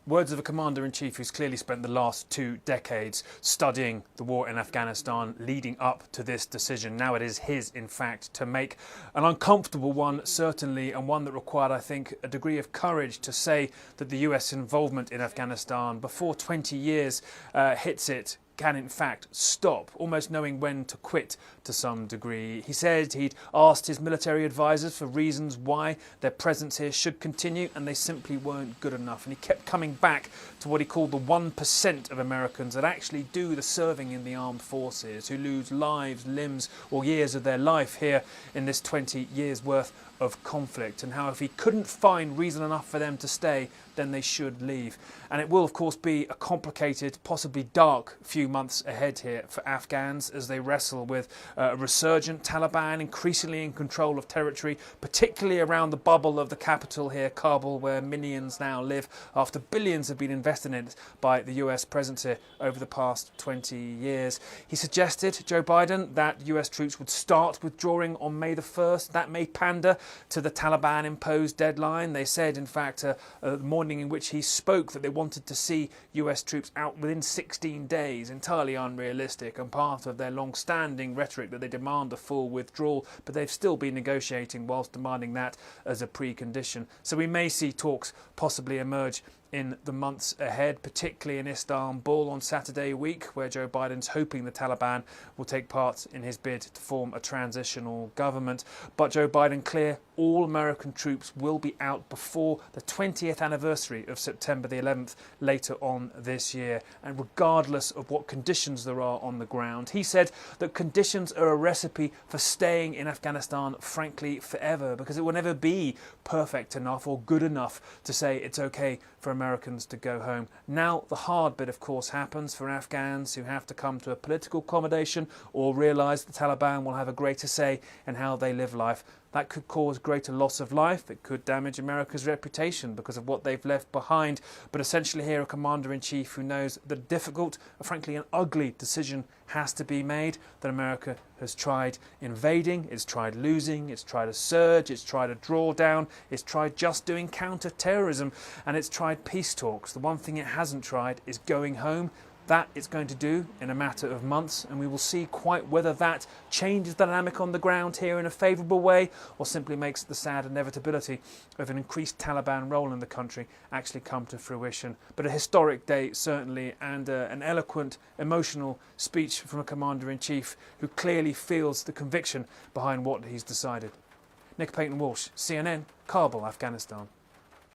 Words of a commander-in-chief who's clearly spent the last 2 decades studying the war in Afghanistan leading up to this decision. Now it is his, in fact, to make an uncomfortable one, certainly, and one that required, I think, a degree of courage to say that the US involvement in Afghanistan before 20 years hits it can in fact stop, almost knowing when to quit to some degree. He said he'd asked his military advisors for reasons why their presence here should continue, and they simply weren't good enough. And he kept coming back to what he called the 1% of Americans that actually do the serving in the armed forces, who lose lives, limbs or years of their life here in this 20 years worth of conflict, and how if he couldn't find reason enough for them to stay, then they should leave. And it will of course be a complicated, possibly dark few months ahead here for Afghans as they wrestle with a resurgent Taliban increasingly in control of territory, particularly around the bubble of the capital here, Kabul, where millions now live after billions have been invested in it by the US presence here over the past 20 years. He suggested, Joe Biden, that US troops would start withdrawing on May the 1st. That may pander to the Taliban imposed deadline. They said, in fact, the morning in which he spoke, that they wanted to see US troops out within 16 days. Entirely unrealistic and part of their long-standing rhetoric that they demand a full withdrawal, but they've still been negotiating whilst demanding that as a precondition. So we may see talks possibly emerge in the months ahead, particularly in Istanbul on Saturday week, where Joe Biden's hoping the Taliban will take part in his bid to form a transitional government. But Joe Biden clear all American troops will be out before the 20th anniversary of September the 11th later on this year, and regardless of what conditions there are on the ground. He said that conditions are a recipe for staying in Afghanistan, frankly, forever, because it will never be perfect enough or good enough to say it's okay for Americans to go home. Now the hard bit of course happens for Afghans who have to come to a political accommodation or realise the Taliban will have a greater say in how they live life. That could cause greater loss of life. It could damage America's reputation because of what they've left behind. But essentially here a commander-in-chief who knows the difficult, frankly an ugly decision has to be made, that America has tried invading, it's tried losing, it's tried a surge, it's tried a drawdown, it's tried just doing counter-terrorism, and it's tried peace talks. The one thing it hasn't tried is going home. That it's going to do in a matter of months, and we will see quite whether that changes the dynamic on the ground here in a favourable way or simply makes the sad inevitability of an increased Taliban role in the country actually come to fruition. But a historic day certainly, and an eloquent, emotional speech from a commander-in-chief who clearly feels the conviction behind what he's decided. Nick Payton-Walsh, CNN, Kabul, Afghanistan.